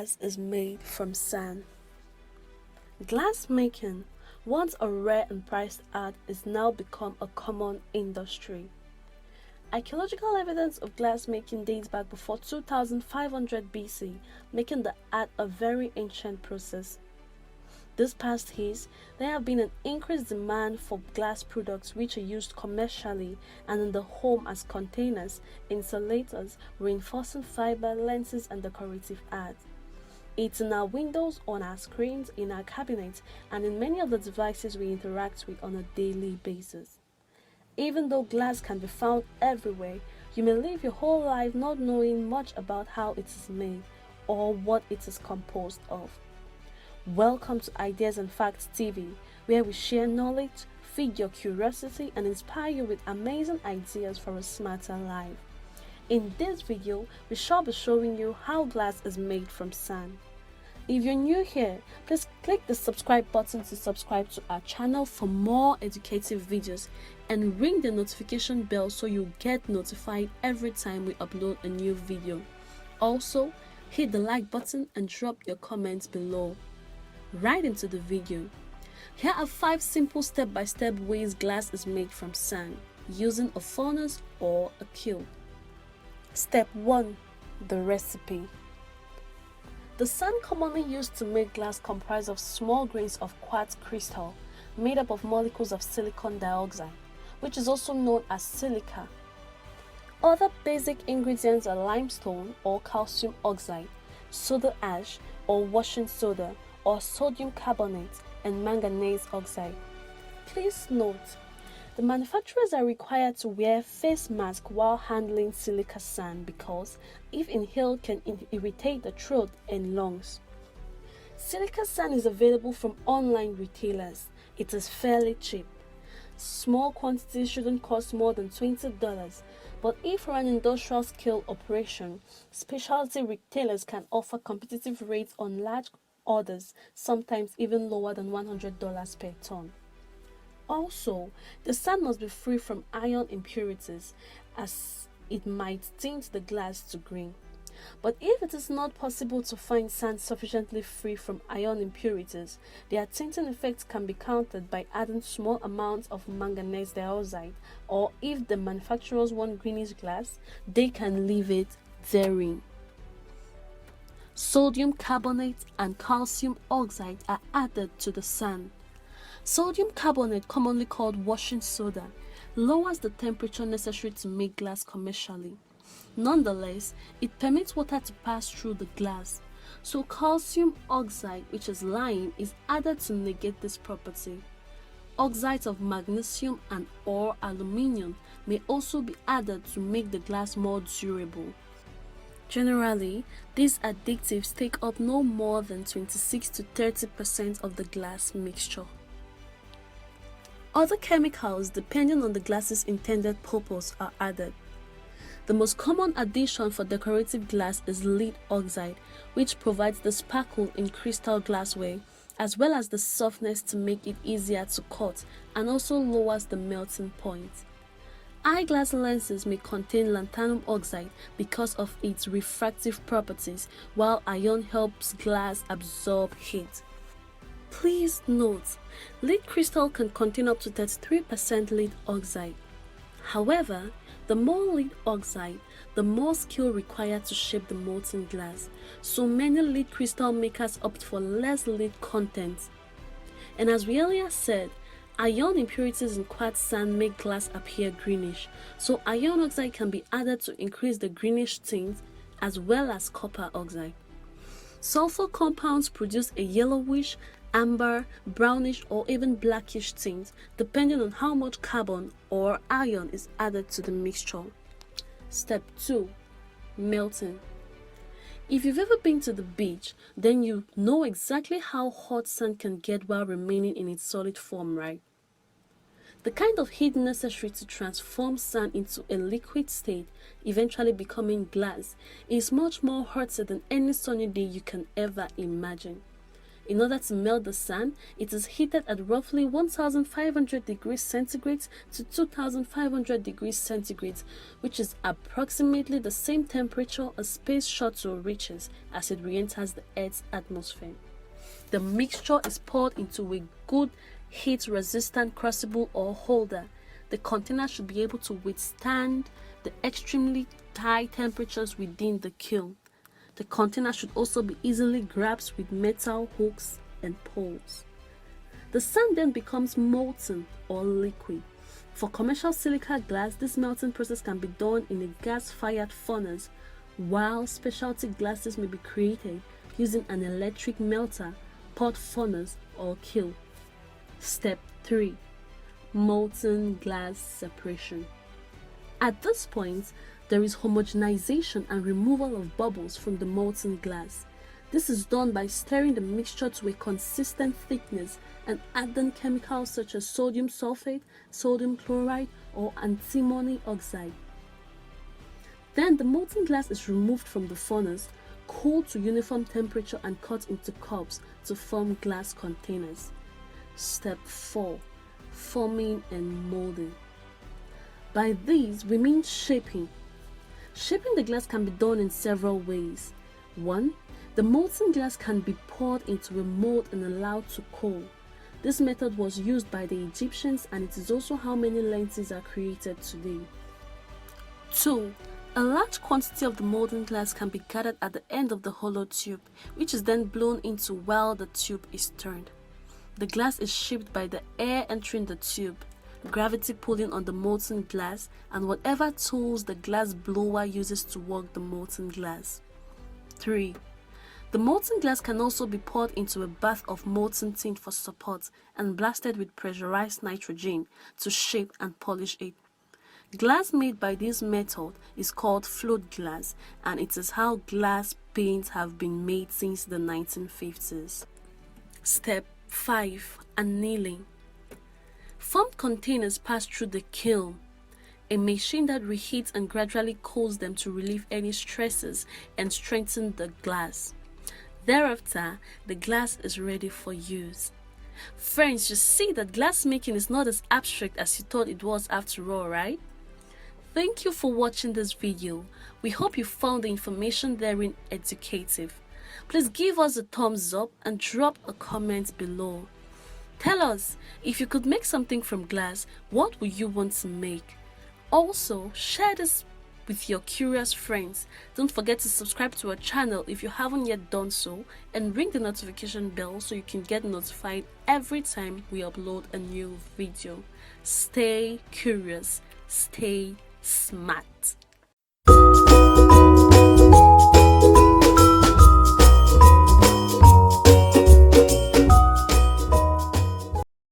glass is made from sand. Glass making, once a rare and prized art, is now become a common industry. Archaeological evidence of glass making dates back before 2500 BC, making the art a very ancient process. This past years, there have been an increased demand for glass products which are used commercially and in the home as containers, insulators, reinforcing fiber, lenses, and decorative art. It's in our windows, on our screens, in our cabinets, and in many of the devices we interact with on a daily basis. Even though glass can be found everywhere, you may live your whole life not knowing much about how it is made or what it is composed of. Welcome to Ideas and Facts TV, where we share knowledge, feed your curiosity, and inspire you with amazing ideas for a smarter life. In this video, we shall be showing you how glass is made from sand. If you're new here, please click the subscribe button to subscribe to our channel for more educative videos and ring the notification bell so you get notified every time we upload a new video. Also, hit the like button and drop your comments below. Right into the video. Here are 5 simple step-by-step ways glass is made from sand using a furnace or a kiln. Step 1. The recipe. The sand commonly used to make glass comprises of small grains of quartz crystal made up of molecules of silicon dioxide, which is also known as silica. Other basic ingredients are limestone or calcium oxide, soda ash or washing soda, or sodium carbonate and manganese oxide. Please note, the manufacturers are required to wear face masks while handling silica sand because, if inhaled, can irritate the throat and lungs. Silica sand is available from online retailers. It is fairly cheap. Small quantities shouldn't cost more than $20, but if for an industrial scale operation, specialty retailers can offer competitive rates on large orders, sometimes even lower than $100 per ton. Also, the sand must be free from iron impurities, as it might tint the glass to green. But if it is not possible to find sand sufficiently free from iron impurities, their tinting effects can be countered by adding small amounts of manganese dioxide, or if the manufacturers want greenish glass, they can leave it therein. Sodium carbonate and calcium oxide are added to the sand. Sodium carbonate, commonly called washing soda, lowers the temperature necessary to make glass commercially. Nonetheless, it permits water to pass through the glass, so calcium oxide, which is lime, is added to negate this property. Oxides of magnesium and or aluminium may also be added to make the glass more durable. Generally, these additives take up no more than 26 to 30% of the glass mixture. Other chemicals, depending on the glass's intended purpose, are added. The most common addition for decorative glass is lead oxide, which provides the sparkle in crystal glassware, as well as the softness to make it easier to cut and also lowers the melting point. Eyeglass lenses may contain lanthanum oxide because of its refractive properties, while iron helps glass absorb heat. Please note, lead crystal can contain up to 33% lead oxide. However, the more lead oxide, the more skill required to shape the molten glass, so many lead crystal makers opt for less lead content. And as we earlier said, iron impurities in quartz sand make glass appear greenish, so iron oxide can be added to increase the greenish tint, as well as copper oxide. Sulfur compounds produce a yellowish, amber, brownish, or even blackish tint, depending on how much carbon or iron is added to the mixture. Step 2. Melting. If you've ever been to the beach, then you know exactly how hot sand can get while remaining in its solid form, right? The kind of heat necessary to transform sand into a liquid state, eventually becoming glass, is much more hotter than any sunny day you can ever imagine. In order to melt the sand, it is heated at roughly 1500 degrees centigrade to 2500 degrees centigrade, which is approximately the same temperature a space shuttle reaches as it re-enters the Earth's atmosphere. The mixture is poured into a good heat-resistant crucible or holder. The container should be able to withstand the extremely high temperatures within the kiln. The container should also be easily grasped with metal hooks and poles. The sand then becomes molten or liquid. For commercial silica glass, this melting process can be done in a gas-fired furnace, while specialty glasses may be created using an electric melter, pot furnace, or kiln. Step 3. Molten glass separation. At this point, there is homogenization and removal of bubbles from the molten glass. This is done by stirring the mixture to a consistent thickness and adding chemicals such as sodium sulfate, sodium chloride, or antimony oxide. Then the molten glass is removed from the furnace, cooled to uniform temperature, and cut into cups to form glass containers. Step 4. Forming and molding. By these, we mean shaping. Shaping the glass can be done in several ways. 1. The molten glass can be poured into a mold and allowed to cool. This method was used by the Egyptians, and it is also how many lenses are created today. 2. A large quantity of the molten glass can be gathered at the end of the hollow tube, which is then blown into while the tube is turned. The glass is shaped by the air entering the tube, gravity pulling on the molten glass, and whatever tools the glass blower uses to work the molten glass. 3. The molten glass can also be poured into a bath of molten tin for support and blasted with pressurized nitrogen to shape and polish it. Glass made by this method is called float glass, and it is how glass paints have been made since the 1950s. Step 5. Annealing. Formed containers pass through the kiln, a machine that reheats and gradually cools them to relieve any stresses and strengthen the glass. Thereafter, the glass is ready for use. Friends, you see that glass making is not as abstract as you thought it was after all, right? Thank you for watching this video. We hope you found the information therein educative. Please give us a thumbs up and drop a comment below. Tell us, if you could make something from glass, what would you want to make? Also, share this with your curious friends. Don't forget to subscribe to our channel if you haven't yet done so, and ring the notification bell so you can get notified every time we upload a new video. Stay curious, stay smart.